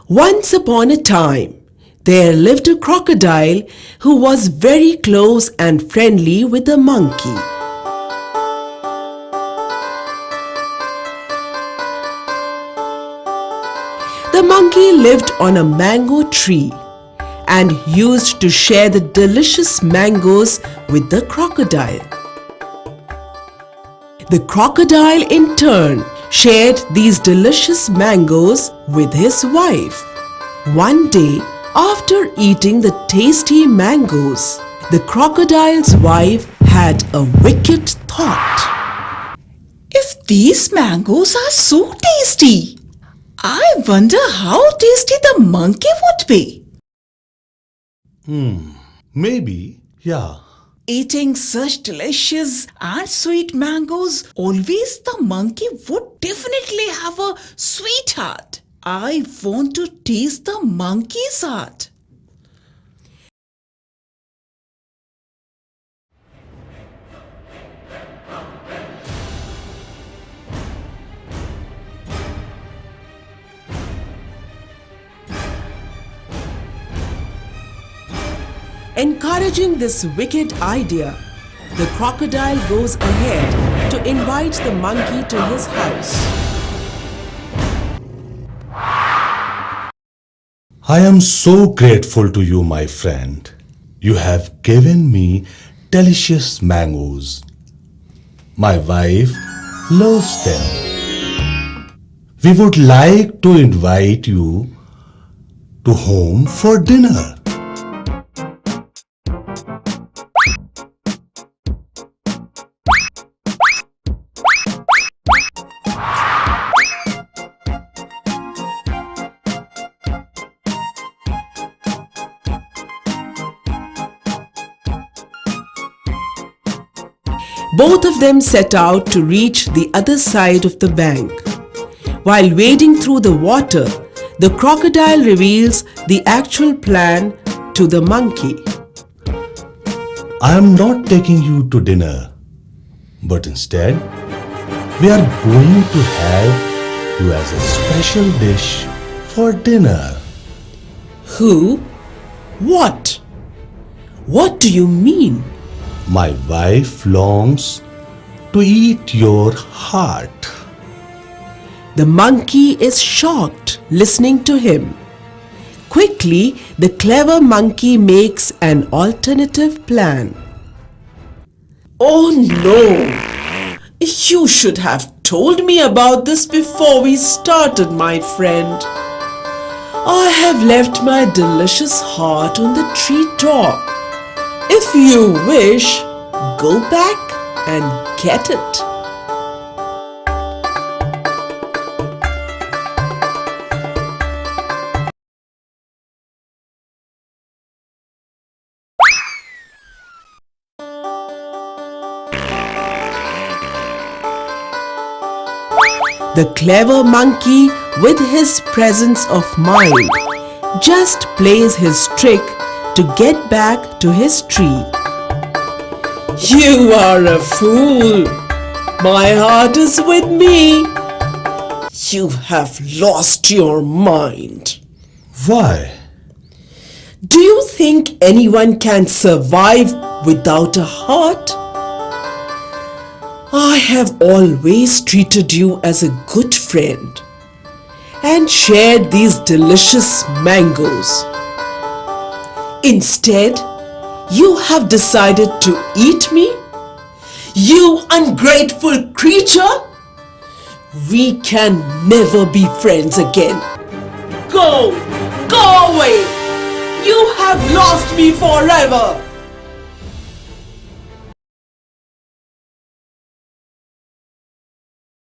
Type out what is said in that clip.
Once upon a time, there lived a crocodile who was very close and friendly with a monkey. The monkey lived on a mango tree and used to share the delicious mangoes with the crocodile. The crocodile in turn shared these delicious mangoes with his wife. One day, after eating the tasty mangoes, the crocodile's wife had a wicked thought. If these mangoes are so tasty, I wonder how tasty the monkey would be. Maybe, yeah. Eating such delicious and sweet mangoes, always the monkey would definitely have a sweetheart. I want to taste the monkey's heart. Encouraging this wicked idea, the crocodile goes ahead to invite the monkey to his house. I am so grateful to you, my friend. You have given me delicious mangoes. My wife loves them. We would like to invite you to home for dinner. Both of them set out to reach the other side of the bank. While wading through the water, the crocodile reveals the actual plan to the monkey. I am not taking you to dinner, but instead, we are going to have you as a special dish for dinner. Who? What? What do you mean? My wife longs to eat your heart. The monkey is shocked listening to him. Quickly, the clever monkey makes an alternative plan. Oh no! You should have told me about this before we started, my friend. I have left my delicious heart on the treetop. If you wish, go back and get it. The clever monkey, with his presence of mind, just plays his trick to get back to his tree. You are a fool. My heart is with me. You have lost your mind. Why? Do you think anyone can survive without a heart? I have always treated you as a good friend and shared these delicious mangoes. Instead, you have decided to eat me? You ungrateful creature! We can never be friends again. Go! Go away! You have lost me forever!